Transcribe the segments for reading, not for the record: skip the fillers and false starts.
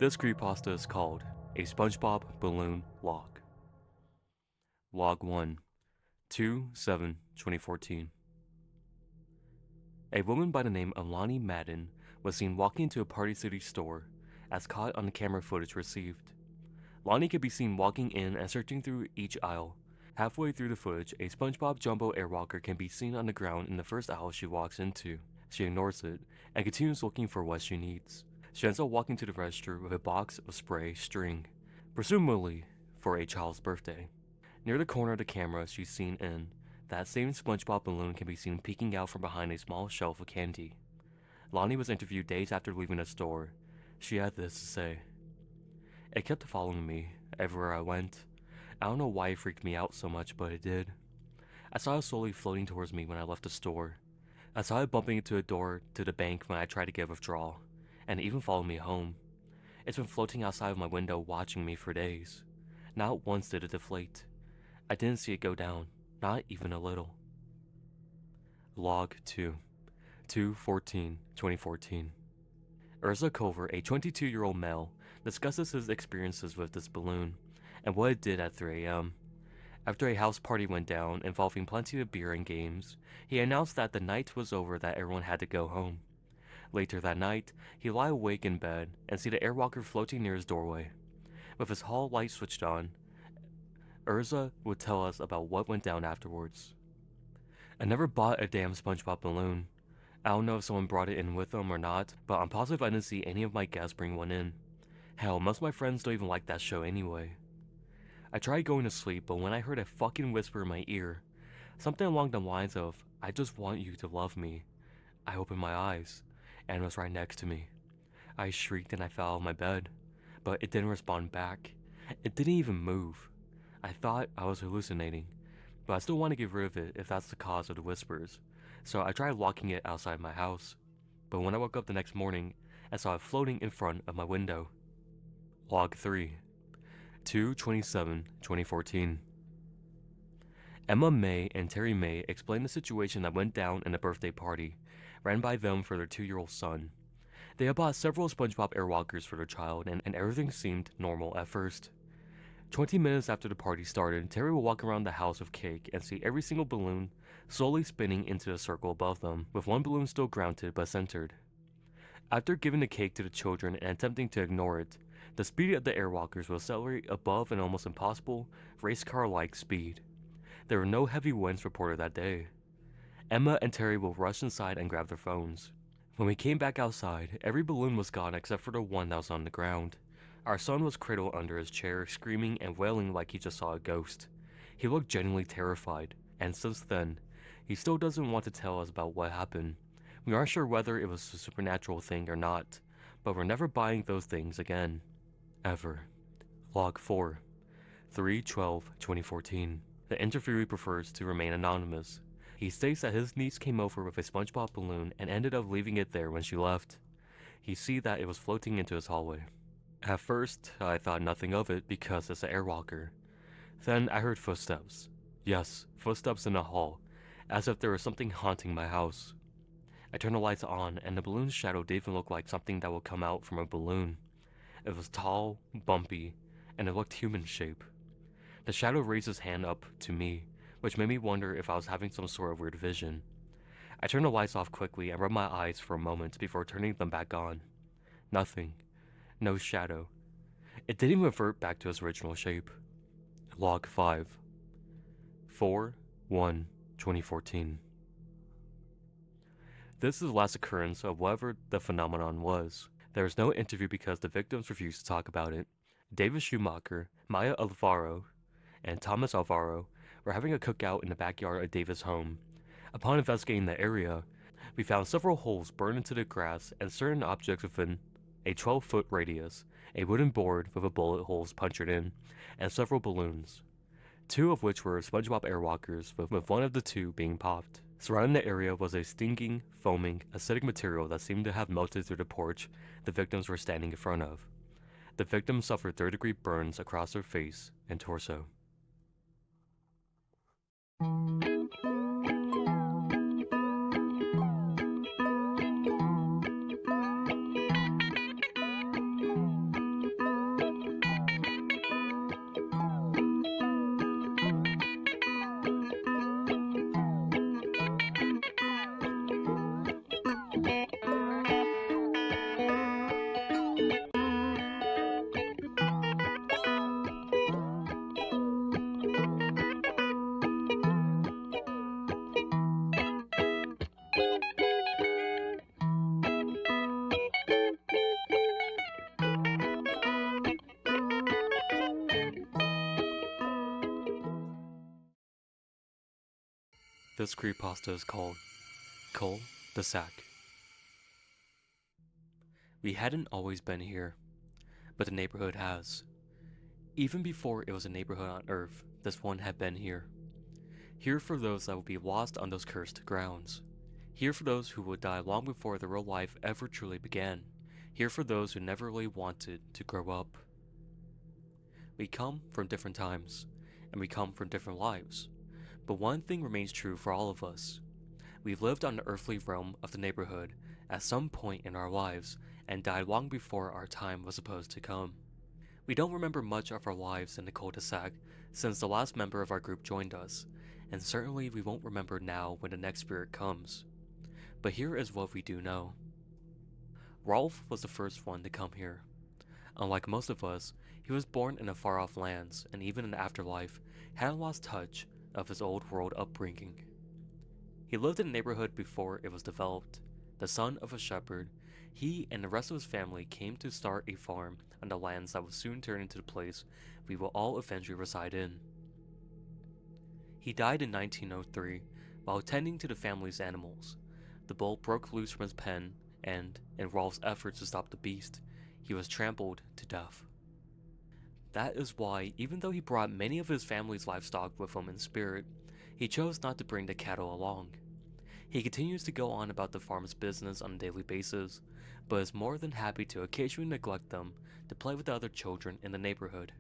This creepypasta is called A SpongeBob Balloon Log. Log 1, 2/7/2014. A woman by the name of Lonnie Madden was seen walking into a Party City store, as caught on the camera footage received. Lonnie could be seen walking in and searching through each aisle. Halfway through the footage, a SpongeBob Jumbo Airwalker can be seen on the ground in the first aisle she walks into. She ignores it and continues looking for what she needs. She ends up walking to the register with a box of spray string, presumably for a child's birthday. Near the corner of the camera she's seen in, that same SpongeBob balloon can be seen peeking out from behind a small shelf of candy. Lonnie was interviewed days after leaving the store. She had this to say: "It kept following me everywhere I went. I don't know why it freaked me out so much, but it did. I saw it slowly floating towards me when I left the store. I saw it bumping into a door to the bank when I tried to get a withdrawal, and it even followed me home. It's been floating outside of my window watching me for days. Not once did it deflate. I didn't see it go down, not even a little." Log 2, 2/14/2014. Urza Culver, a 22-year-old male, discusses his experiences with this balloon and what it did at 3 a.m. After a house party went down involving plenty of beer and games, he announced that the night was over, that everyone had to go home. Later that night, he lay awake in bed and see the airwalker floating near his doorway. With his hall light switched on, Urza would tell us about what went down afterwards. "I never bought a damn SpongeBob balloon. I don't know if someone brought it in with them or not, but I'm positive I didn't see any of my guests bring one in. Hell, most of my friends don't even like that show anyway. I tried going to sleep, but when I heard a fucking whisper in my ear, something along the lines of, 'I just want you to love me,' I opened my eyes, and it was right next to me. I shrieked and I fell out of my bed, but it didn't respond back. It didn't even move. I thought I was hallucinating, but I still want to get rid of it if that's the cause of the whispers, so I tried locking it outside my house. But when I woke up the next morning, I saw it floating in front of my window." Log 3, 2/27/2014. Emma May and Terry May explained the situation that went down in a birthday party ran by them for their 2-year-old son. They had bought several SpongeBob Airwalkers for their child, and everything seemed normal at first. 20 minutes after the party started, Terry would walk around the house with cake and see every single balloon slowly spinning into a circle above them, with one balloon still grounded but centered. After giving the cake to the children and attempting to ignore it, the speed of the airwalkers will accelerate above an almost impossible race car-like speed. There were no heavy winds reported that day. Emma and Terry will rush inside and grab their phones. When we came back outside, every balloon was gone except for the one that was on the ground. Our son was cradled under his chair, screaming and wailing like he just saw a ghost. He looked genuinely terrified, and since then, he still doesn't want to tell us about what happened. We aren't sure whether it was a supernatural thing or not, but we're never buying those things again. Ever. Log 4, 3/12/2014. The interviewee prefers to remain anonymous. He states that his niece came over with a SpongeBob balloon and ended up leaving it there when she left. He see that it was floating into his hallway. "At first, I thought nothing of it because it's an airwalker. Then I heard footsteps. Yes, footsteps in the hall, as if there was something haunting my house. I turned the lights on, and the balloon's shadow didn't even look like something that would come out from a balloon. It was tall, bumpy, and it looked human shape. The shadow raised his hand up to me, which made me wonder if I was having some sort of weird vision. I turned the lights off quickly and rubbed my eyes for a moment before turning them back on. Nothing. No shadow. It didn't even revert back to its original shape." Log 5, 4/1/2014. This is the last occurrence of whatever the phenomenon was. There was no interview because the victims refused to talk about it. David Schumacher, Maya Alvaro, and Thomas Alvaro were having a cookout in the backyard of David's home. Upon investigating the area, we found several holes burned into the grass and certain objects within a 12-foot radius, a wooden board with a bullet holes punctured in, and several balloons, 2 of which were SpongeBob Airwalkers, with one of the 2 being popped. Surrounding the area was a stinging, foaming, acidic material that seemed to have melted through the porch the victims were standing in front of. The victims suffered 3rd-degree burns across their face and torso. This creepypasta is called Cul-De-Sac. We hadn't always been here, but the neighborhood has. Even before it was a neighborhood on Earth, this one had been here. Here for those that would be lost on those cursed grounds. Here for those who would die long before their real life ever truly began. Here for those who never really wanted to grow up. We come from different times, and we come from different lives. But one thing remains true for all of us. We lived on the earthly realm of the neighborhood at some point in our lives and died long before our time was supposed to come. We don't remember much of our lives in the cul-de-sac since the last member of our group joined us, and certainly we won't remember now when the next spirit comes. But here is what we do know. Rolf was the first one to come here. Unlike most of us, he was born in the far-off lands, and even in the afterlife, hadn't lost touch of his old world upbringing. He lived in the neighborhood before it was developed. The son of a shepherd, he and the rest of his family came to start a farm on the lands that would soon turn into the place we will all eventually reside in. He died in 1903 while tending to the family's animals. The bull broke loose from his pen, and, in Rolf's efforts to stop the beast, he was trampled to death. That is why, even though he brought many of his family's livestock with him in spirit, he chose not to bring the cattle along. He continues to go on about the farm's business on a daily basis, but is more than happy to occasionally neglect them to play with the other children in the neighborhood.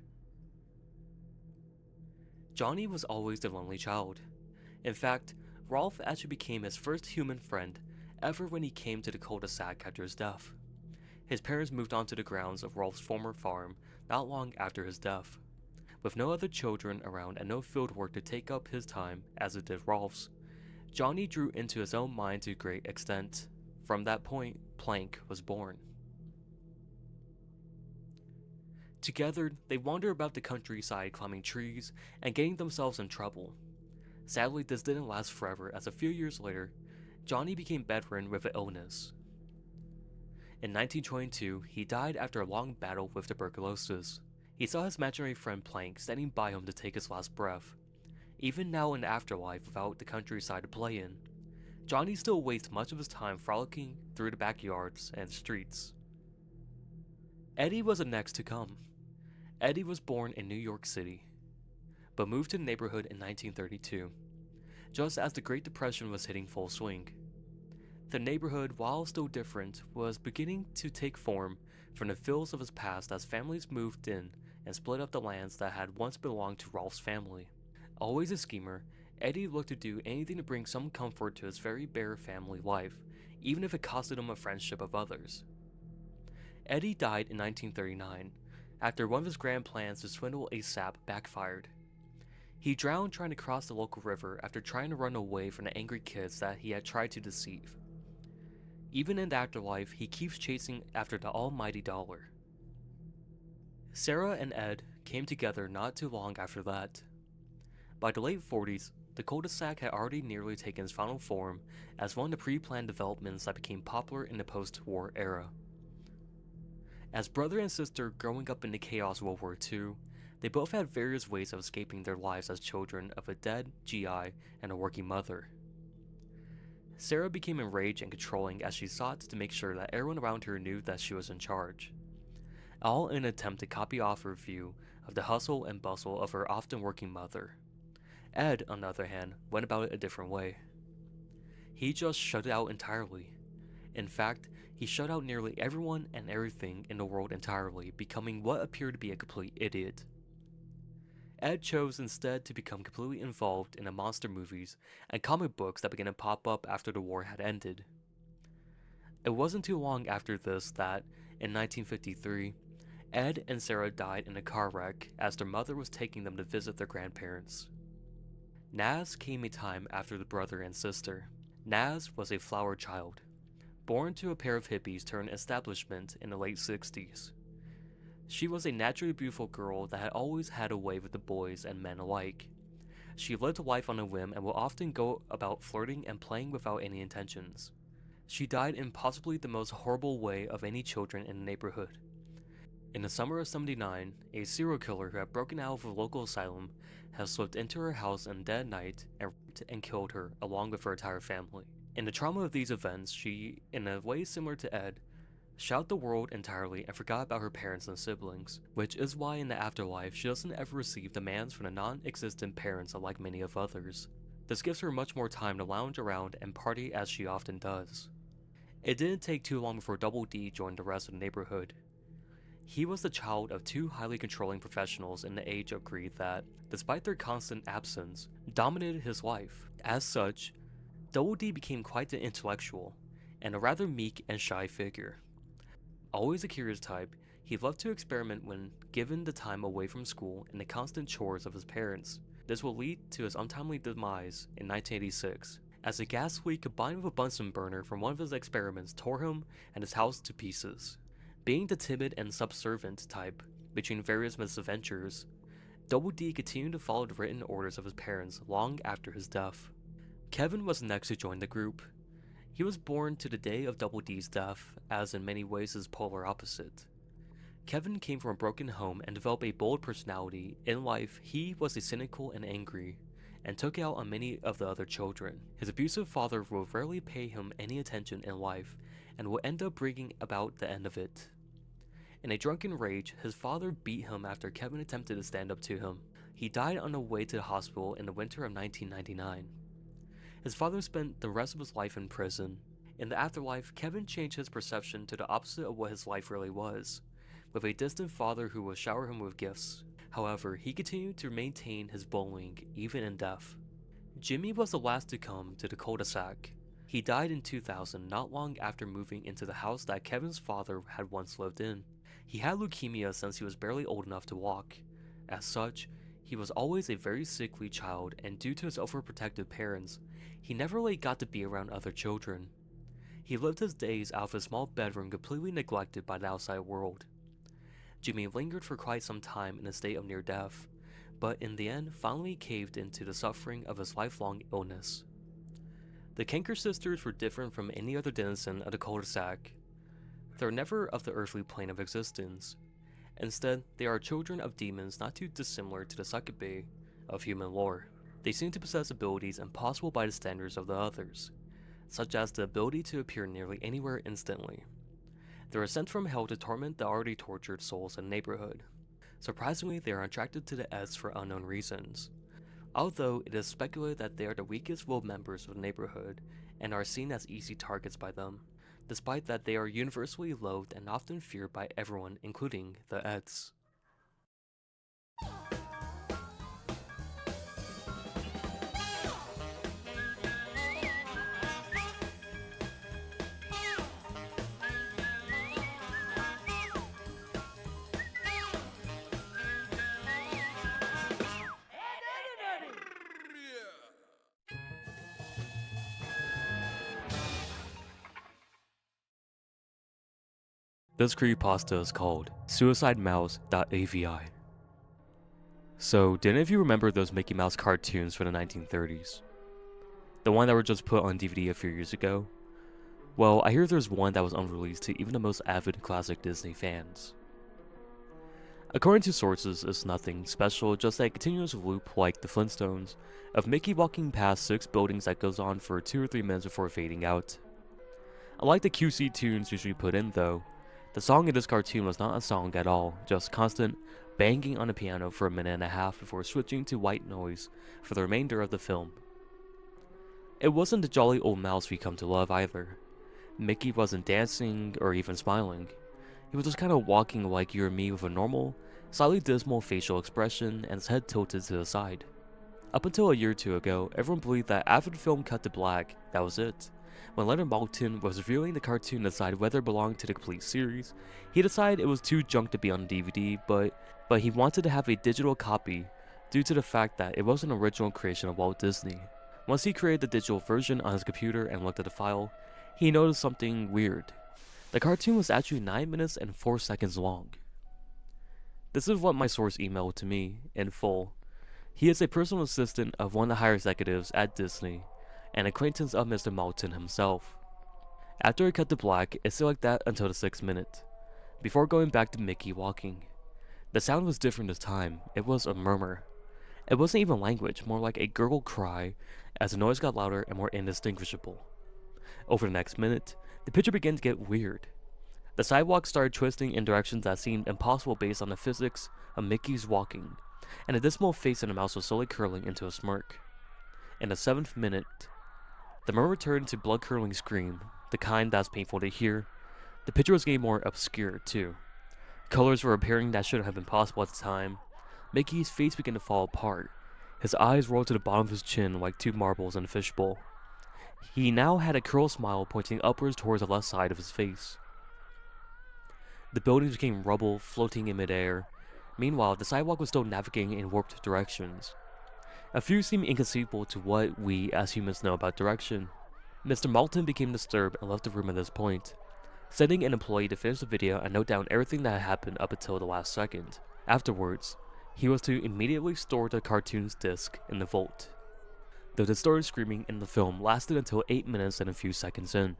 Johnny was always the lonely child. In fact, Rolf actually became his first human friend ever when he came to the cul-de-sac after his death. His parents moved onto the grounds of Rolf's former farm not long after his death. With no other children around and no field work to take up his time as it did Rolf's, Johnny drew into his own mind to a great extent. From that point, Plank was born. Together, they wander about the countryside climbing trees and getting themselves in trouble. Sadly, this didn't last forever, as a few years later, Johnny became bedridden with an illness. In 1922, he died after a long battle with tuberculosis. He saw his imaginary friend Plank standing by him to take his last breath. Even now in the afterlife without the countryside to play in, Johnny still wastes much of his time frolicking through the backyards and streets. Eddie was the next to come. Eddie was born in New York City, but moved to the neighborhood in 1932, just as the Great Depression was hitting full swing. The neighborhood, while still different, was beginning to take form from the feels of his past as families moved in and split up the lands that had once belonged to Rolf's family. Always a schemer, Eddie looked to do anything to bring some comfort to his very bare family life, even if it costed him a friendship of others. Eddie died in 1939, after one of his grand plans to swindle a sap backfired. He drowned trying to cross the local river after trying to run away from the angry kids that he had tried to deceive. Even in the afterlife, he keeps chasing after the almighty dollar. Sarah and Ed came together not too long after that. By the late 40s, the cul-de-sac had already nearly taken its final form as one of the pre-planned developments that became popular in the post-war era. As brother and sister growing up in the chaos of World War II, they both had various ways of escaping their lives as children of a dead GI and a working mother. Sarah became enraged and controlling as she sought to make sure that everyone around her knew that she was in charge, all in an attempt to copy off her view of the hustle and bustle of her often working mother. Ed, on the other hand, went about it a different way. He just shut it out entirely. In fact, he shut out nearly everyone and everything in the world entirely, becoming what appeared to be a complete idiot. Ed chose instead to become completely involved in the monster movies and comic books that began to pop up after the war had ended. It wasn't too long after this that, in 1953, Ed and Sarah died in a car wreck as their mother was taking them to visit their grandparents. Naz came a time after the brother and sister. Naz was a flower child, born to a pair of hippies turned establishment in the late 60s. She was a naturally beautiful girl that had always had a way with the boys and men alike. She lived life on a whim and would often go about flirting and playing without any intentions. She died in possibly the most horrible way of any children in the neighborhood. In the summer of '79, a serial killer who had broken out of a local asylum has slipped into her house on a dead night and raped and killed her along with her entire family. In the trauma of these events, she, in a way similar to Ed, shut out the world entirely and forgot about her parents and siblings, which is why in the afterlife she doesn't ever receive demands from the non-existent parents unlike many of others. This gives her much more time to lounge around and party as she often does. It didn't take too long before Double D joined the rest of the neighborhood. He was the child of two highly controlling professionals in the age of greed that, despite their constant absence, dominated his life. As such, Double D became quite the intellectual, and a rather meek and shy figure. Always a curious type, he loved to experiment when given the time away from school and the constant chores of his parents. This will lead to his untimely demise in 1986, as a gas leak combined with a Bunsen burner from one of his experiments tore him and his house to pieces. Being the timid and subservient type between various misadventures, Double D continued to follow the written orders of his parents long after his death. Kevin was next to join the group. He was born to the day of Double D's death, as in many ways his polar opposite. Kevin came from a broken home and developed a bold personality. In life, he was cynical and angry, and took out on many of the other children. His abusive father will rarely pay him any attention in life, and will end up bringing about the end of it. In a drunken rage, his father beat him after Kevin attempted to stand up to him. He died on the way to the hospital in the winter of 1999. His father spent the rest of his life in prison. In the afterlife, Kevin changed his perception to the opposite of what his life really was, with a distant father who would shower him with gifts. However, he continued to maintain his bullying even in death. Jimmy was the last to come to the Cul-De-Sac. He died in 2000, not long after moving into the house that Kevin's father had once lived in. He had leukemia since he was barely old enough to walk. As such, he was always a very sickly child, and due to his overprotective parents, he never really got to be around other children. He lived his days out of his small bedroom completely neglected by the outside world. Jimmy lingered for quite some time in a state of near death, but in the end finally caved into the suffering of his lifelong illness. The Kanker sisters were different from any other denizen of the Cul-De-Sac. They are never of the earthly plane of existence. Instead, they are children of demons not too dissimilar to the succubi of human lore. They seem to possess abilities impossible by the standards of the others, such as the ability to appear nearly anywhere instantly. They are sent from hell to torment the already tortured souls in the neighborhood. Surprisingly, they are attracted to the Eds for unknown reasons, although it is speculated that they are the weakest-willed members of the neighborhood and are seen as easy targets by them, despite that they are universally loathed and often feared by everyone, including the Eds. This creepypasta is called suicidemouse.avi. So, did any of you remember those Mickey Mouse cartoons from the 1930s? The one that were just put on DVD a few years ago? Well, I hear there's one that was unreleased to even the most avid classic Disney fans. According to sources, it's nothing special, just a continuous loop like the Flintstones, of Mickey walking past 6 buildings that goes on for 2 or 3 minutes before fading out. Unlike the QC tunes usually put in though, the song in this cartoon was not a song at all, just constant banging on the piano for a minute and a half before switching to white noise for the remainder of the film. It wasn't the jolly old mouse we come to love either. Mickey wasn't dancing or even smiling. He was just kind of walking like you or me with a normal, slightly dismal facial expression and his head tilted to the side. Up until a year or two ago, everyone believed that after the film cut to black, that was it. When Leonard Maltin was reviewing the cartoon to decide whether it belonged to the complete series, he decided it was too junk to be on DVD, but he wanted to have a digital copy due to the fact that it was an original creation of Walt Disney. Once he created the digital version on his computer and looked at the file, he noticed something weird. The cartoon was actually 9 minutes and 4 seconds long. This is what my source emailed to me, in full. He is a personal assistant of one of the higher executives at Disney, an acquaintance of Mr. Maltin himself. After it cut to black, it stayed like that until the 6th minute. before going back to Mickey walking. The sound was different this time. It was a murmur. It wasn't even language, more like a gurgle cry as the noise got louder and more indistinguishable. Over the next minute, the picture began to get weird. The sidewalk started twisting in directions that seemed impossible based on the physics of Mickey's walking, and a dismal face in the mouse was slowly curling into a smirk. In the 7th minute, the murmur turned to blood-curdling scream, the kind that's painful to hear. The picture was getting more obscure, too. Colors were appearing that shouldn't have been possible at the time. Mickey's face began to fall apart. His eyes rolled to the bottom of his chin like two marbles in a fishbowl. He now had a curled smile pointing upwards towards the left side of his face. The buildings became rubble, floating in midair. Meanwhile, the sidewalk was still navigating in warped directions. A few seemed inconceivable to what we as humans know about direction. Mr. Malton became disturbed and left the room at this point, sending an employee to finish the video and note down everything that had happened up until the last second. Afterwards, he was to immediately store the cartoon's disc in the vault. The distorted screaming in the film lasted until 8 minutes and a few seconds in,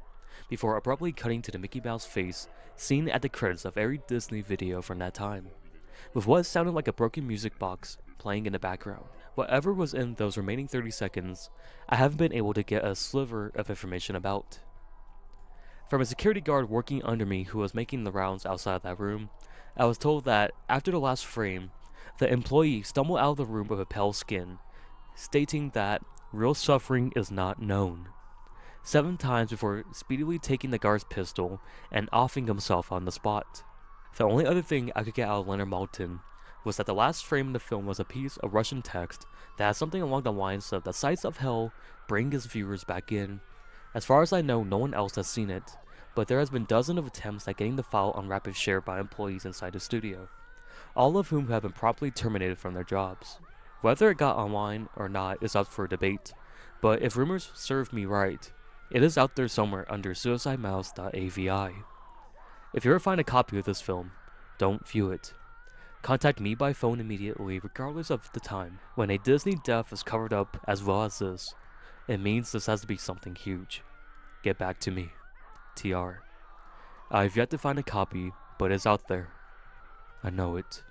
before abruptly cutting to the Mickey Mouse face seen at the credits of every Disney video from that time, with what sounded like a broken music box playing in the background. Whatever was in those remaining 30 seconds, I haven't been able to get a sliver of information about. From a security guard working under me who was making the rounds outside of that room, I was told that after the last frame, the employee stumbled out of the room with a pale skin, stating that real suffering is not known 7 times before speedily taking the guard's pistol and offing himself on the spot. The only other thing I could get out of Leonard Maltin was that the last frame in the film was a piece of Russian text that had something along the lines of "the sights of hell bring his viewers back in." As far as I know, no one else has seen it, but there has been dozens of attempts at getting the file on rapid share by employees inside the studio, all of whom have been promptly terminated from their jobs. Whether it got online or not is up for debate, but if rumors serve me right, it is out there somewhere under suicidemouse.avi. If you ever find a copy of this film, don't view it. Contact me by phone immediately regardless of the time. When a Disney death is covered up as well as this, it means this has to be something huge. Get back to me. TR. I've yet to find a copy, but it's out there. I know it.